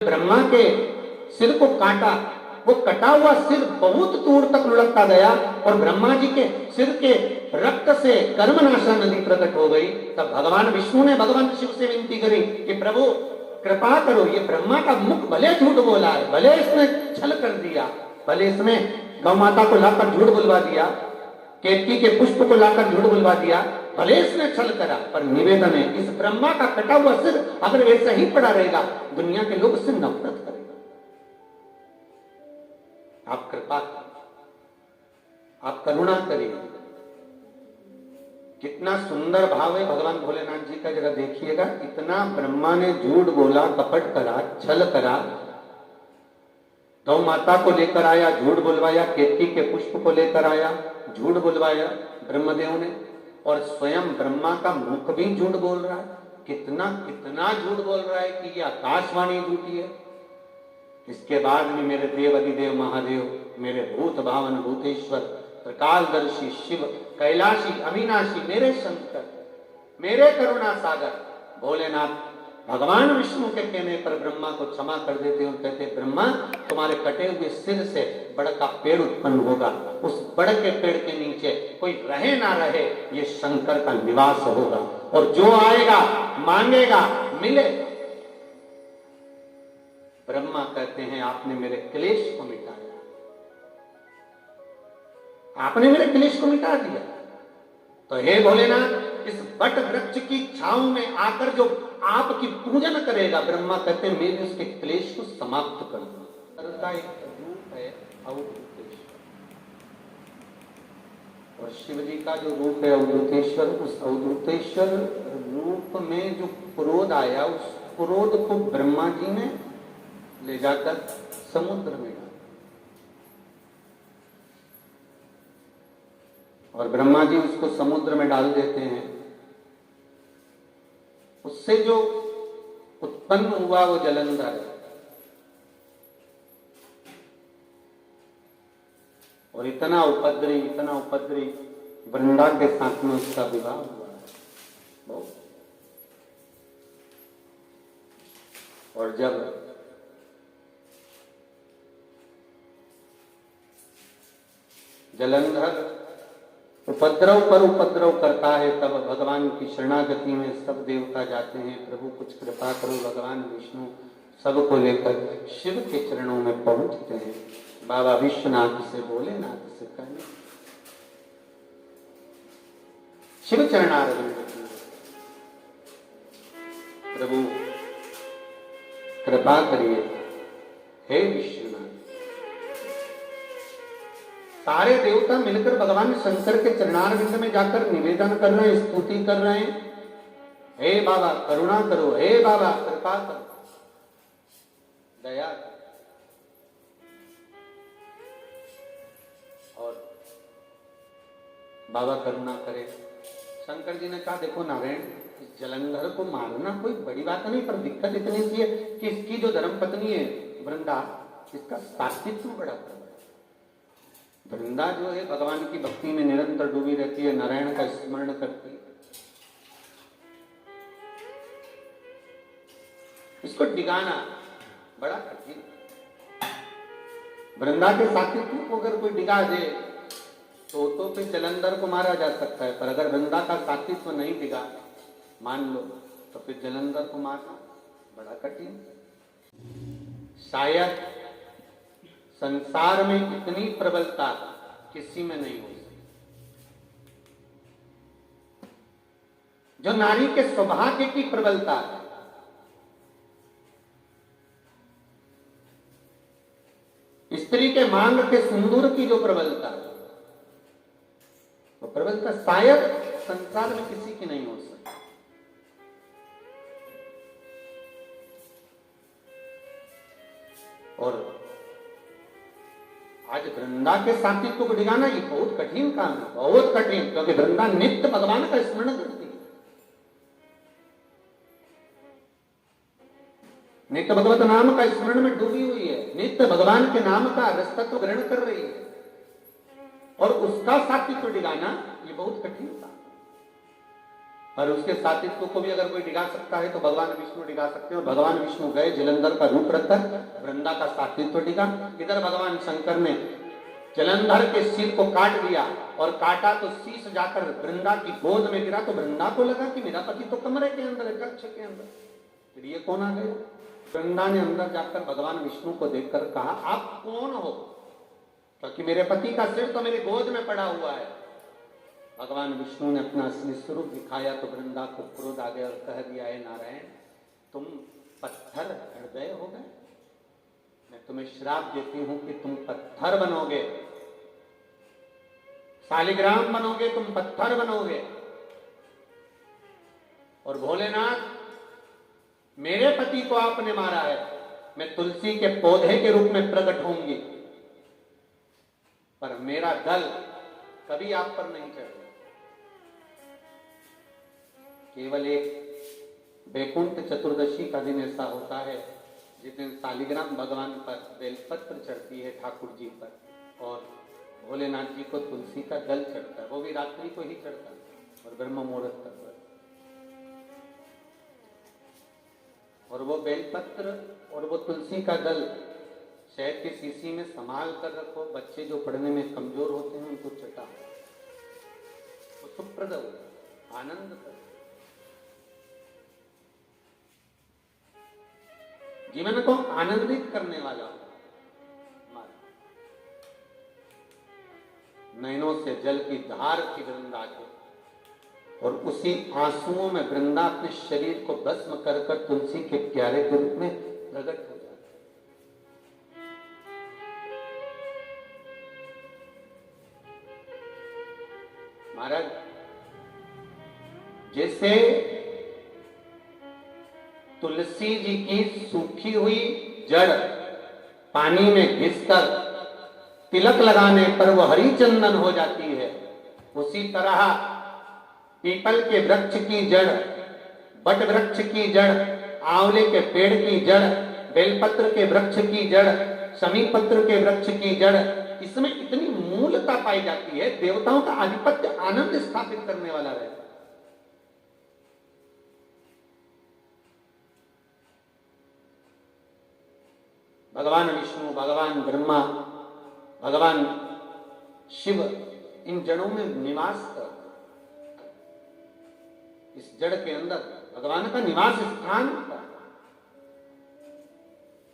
ब्रह्मा के सिर को काटा, वो कटा हुआ सिर बहुत दूर तक लुढ़कता गया और ब्रह्मा जी के सिर के रक्त से कर्मनाशा नदी प्रकट हो गई। तब भगवान विष्णु ने भगवान शिव से विनती करी कि प्रभु कृपा करो, ये ब्रह्मा का मुख भले झूठ बोला है, भले इसने छल कर दिया, भले इसने गौ माता को लाकर झूठ बुलवा दिया, केतकी के पुष्प को लाकर झूठ बुलवा दिया, भले इसने छल करा, पर निवेदन है इस ब्रह्मा का कटा हुआ सिर अगर ऐसा ही पड़ा रहेगा दुनिया के लोग इससे नफरत करेंगे। आप कृपा करिए, आप करुणा करिए। कितना सुंदर भाव है भगवान भोलेनाथ जी का, जरा देखिएगा। इतना ब्रह्मा ने झूठ बोला, कपट करा, छल करा, गौ माता को लेकर आया, झूठ बुलवाया, केतकी के पुष्प को लेकर आया, झूठ बुलवाया ब्रह्मदेव ने, और स्वयं ब्रह्मा का मुख भी झूठ बोल रहा है। कितना कितना झूठ बोल रहा है कि ये आकाशवाणी झूठी है। इसके बाद में मेरे देव अधिदेव महादेव, मेरे भूत भावन भूतेश्वर, त्रिकालदर्शी शिव, कैलाशी अविनाशी, मेरे शंकर, मेरे करुणा सागर भोलेनाथ भगवान विष्णु के कहने पर ब्रह्मा को क्षमा कर देते और कहते ब्रह्मा तुम्हारे कटे हुए सिर से बड़ का पेड़ उत्पन्न होगा, उस बड़ के पेड़ के नीचे कोई रहे ना रहे ये शंकर का निवास होगा, और जो आएगा मांगेगा मिलेगा। ब्रह्मा कहते हैं आपने मेरे क्लेश को मिटाया, आपने मेरे क्लेश को मिटा दिया। तो हे भोलेनाथ इस वट वृक्ष की छांव में आकर जो आपकी पूजन करेगा, ब्रह्मा कहते हैं मैं उसके क्लेश को समाप्त कर दूं। का एक रूप है अवधूतेश्वर, और शिव जी का जो रूप है अवधूतेश्वर, उस अवधूतेश्वर रूप में जो क्रोध आया, उस क्रोध को ब्रह्मा जी ने ले जाकर समुद्र में डाला, और ब्रह्मा जी उसको समुद्र में डाल देते हैं। उससे जो उत्पन्न हुआ वो जलंधर है, और इतना उपद्रवी वृंदा के साथ में उसका विवाह हुआ है। और जब जलंधर उपद्रव पर उपद्रव करता है, तब भगवान की शरणागति में सब देवता जाते हैं, प्रभु कुछ कृपा करो। भगवान विष्णु सबको लेकर शिव के चरणों में पहुंचते हैं। बाबा विश्वनाथ से भोलेनाथ से कहने शिव चरणारविंद, प्रभु कृपा करिए हे विश्वनाथ। सारे देवता मिलकर भगवान शंकर के चरणारविंद में जाकर निवेदन कर रहे हैं, स्तुति कर रहे हैं, हे बाबा करुणा करो, हे बाबा कृपा करो, दया करो। और बाबा करुणा करे। शंकर जी ने कहा देखो नारायण, इस जलंधर को मारना कोई बड़ी बात नहीं, पर दिक्कत इतनी सी है कि इसकी जो धर्मपत्नी है वृंदा, इसका सात्वित्व बड़ा है। वृंदा जो है भगवान की भक्ति में निरंतर डूबी रहती है, नारायण का स्मरण करती है, इसको डिगाना बड़ा कठिन। वृंदा के सात्वित्व को अगर कोई डिगा दे तो फिर जलंधर को मारा जा सकता है, पर अगर वृंदा का सात्वित्व नहीं डिगा मान लो तो फिर जलंधर को मारना बड़ा कठिन। शायद संसार में इतनी प्रबलता किसी में नहीं हो सकती। जो नारी के सौभाग्य की प्रबलता है, स्त्री के मांग के सिंदूर की जो प्रबलता है, वो प्रबलता शायद संसार में किसी की नहीं हो सकती। और आज वृंदा के सात्वित्व को डिगाना ये बहुत कठिन काम है, बहुत कठिन, क्योंकि वृंदा नित्य भगवान का स्मरण करती है, नित्य भगवत नाम का स्मरण में डूबी हुई है, नित्य भगवान के नाम का रसतत्व ग्रहण कर रही है, और उसका सात्वित्व डिगाना ये बहुत कठिन काम। पर उसके सातित्व को भी अगर कोई डिगा सकता है तो भगवान विष्णु डिगा सकते हैं। और भगवान विष्णु गए जलंधर का रूप रखकर वृंदा का सातित्व डिगा। इधर भगवान शंकर ने जलंधर के सिर को काट दिया और काटा तो शीश जाकर वृंदा की गोद में गिरा। तो वृंदा को लगा कि मेरा पति तो कमरे के अंदर है, कक्ष के अंदर, फिर ये कौन आ गए? वृंदा ने अंदर जाकर भगवान विष्णु को देखकर कहा, आप कौन हो? क्योंकि मेरे पति का सिर तो मेरी गोद में पड़ा हुआ है। भगवान विष्णु ने अपना असली स्वरूप दिखाया तो वृंदा को क्रोध आ गया और कह दिया, है नारायण, तुम पत्थर हृदय हो गए, मैं तुम्हें श्राप देती हूं कि तुम पत्थर बनोगे, शालिग्राम बनोगे, तुम पत्थर बनोगे। और भोलेनाथ, मेरे पति को आपने मारा है, मैं तुलसी के पौधे के रूप में प्रकट होंगी, पर मेरा दल कभी आप पर नहीं चढ़ेगा। केवल एक वैकुंठ चतुर्दशी का दिन ऐसा होता है जिस दिन शालिग्राम भगवान पर बेलपत्र चढ़ती है ठाकुर जी पर, और भोलेनाथ जी को तुलसी का दल चढ़ता है, वो भी रात्रि को ही चढ़ता है और ब्रह्म मुहूर्त तक। और वो बेलपत्र और वो तुलसी का दल शहद की शीशी में संभाल कर रखो। बच्चे जो पढ़ने में कमजोर होते हैं उनको चटा, वो सुप्रद हो, आनंद कर, जीवन को आनंदित करने वाला। नैनों से जल की धार की वृंदा के, और उसी आंसुओं में वृंदा अपने शरीर को भस्म कर कर तुलसी के प्यारे के रूप में प्रकट हो जाते। महाराज, जैसे तुलसी जी की सूखी हुई जड़ पानी में घिसकर तिलक लगाने पर वो हरी चंदन हो जाती है, उसी तरह पीपल के वृक्ष की जड़, बट वृक्ष की जड़, आंवले के पेड़ की जड़, बेलपत्र के वृक्ष की जड़, समीपत्र के वृक्ष की जड़, इसमें इतनी मूलता पाई जाती है, देवताओं का आधिपत्य आनंद स्थापित करने वाला रहता है। भगवान विष्णु, भगवान ब्रह्मा, भगवान शिव इन जड़ों में निवास कर, इस जड़ के अंदर भगवान का निवास स्थान था।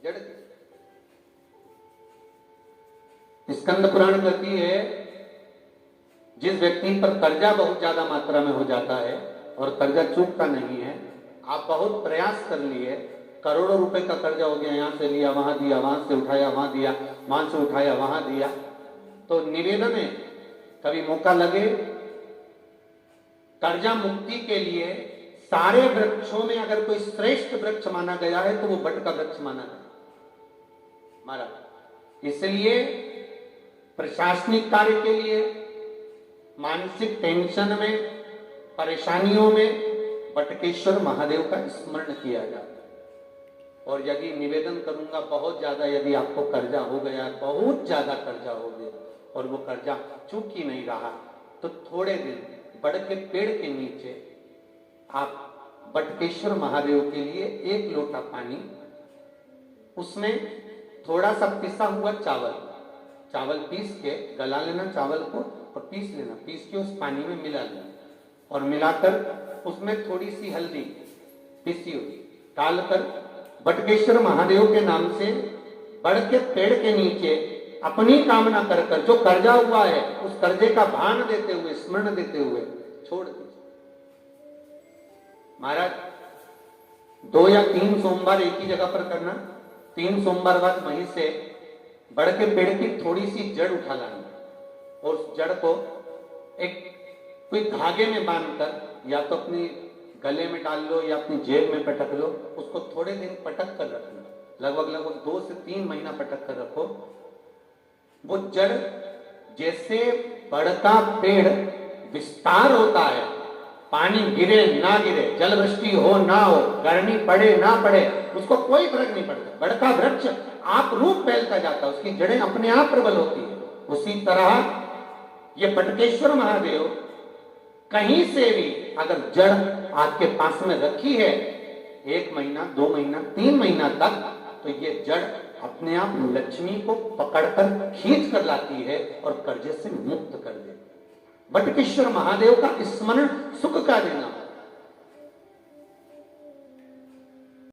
जड़ स्कंद पुराण कहती है, जिस व्यक्ति पर कर्जा बहुत ज्यादा मात्रा में हो जाता है और कर्जा चूकता नहीं है, आप बहुत प्रयास कर लिए, करोड़ों रुपए का कर्जा हो गया, यहां से लिया वहां दिया, वहां से उठाया वहां दिया, वहां से उठाया वहां दिया, तो निवेदन है, कभी मौका लगे कर्जा मुक्ति के लिए सारे वृक्षों में अगर कोई श्रेष्ठ वृक्ष माना गया है तो वो बट का वृक्ष माना गया महाराज। इसलिए प्रशासनिक कार्य के लिए, मानसिक टेंशन में, परेशानियों में बटकेश्वर महादेव का स्मरण किया जाता है। और यदि निवेदन करूंगा बहुत ज्यादा, यदि आपको कर्जा हो गया, बहुत ज्यादा कर्जा हो गया और वो कर्जा चूक ही नहीं रहा, तो थोड़े दिन बड़ के पेड़ के नीचे आप बटकेश्वर महादेव के लिए 1 लोटा पानी, उसमें थोड़ा सा पिसा हुआ चावल पीस के गला लेना, चावल को और पीस लेना, पीस के उस पानी में मिला लेना, और मिलाकर उसमें थोड़ी सी हल्दी पिसी हुई डालकर बटकेश्वर महादेव के नाम से बड़ के पेड़ के नीचे अपनी कामना कर कर जो कर्जा हुआ है उस कर्जे का भान देते हुए, स्मरण देते हुए छोड़ दीजिए। महाराज, 2 या 3 सोमवार एक ही जगह पर करना, 3 सोमवार बाद वहीं से बड़ के पेड़ की थोड़ी सी जड़ उठा लानी और उस जड़ को एक कोई धागे में बांधकर या तो अपनी गले में डाल लो या अपनी जेब में पटक लो, उसको थोड़े दिन पटक कर रखना, लगभग 2 से 3 महीना पटक कर रखो। वो जड़ जैसे बढ़ता पेड़ विस्तार होता है, पानी गिरे ना गिरे, जल वृष्टि हो ना हो, गर्मी पड़े ना पड़े, उसको कोई फर्क नहीं पड़ता, बड़का वृक्ष आप रूप फैलता जाता है, उसकी जड़ें अपने आप प्रबल होती है। उसी तरह ये बटकेश्वर महादेव कहीं से भी अगर जड़ आपके पास में रखी है 1 महीना 2 महीना 3 महीना तक, तो ये जड़ अपने आप लक्ष्मी को पकड़कर खींच कर लाती है और कर्जे से मुक्त कर देती है। बटुकेश्वर महादेव का स्मरण सुख का देना।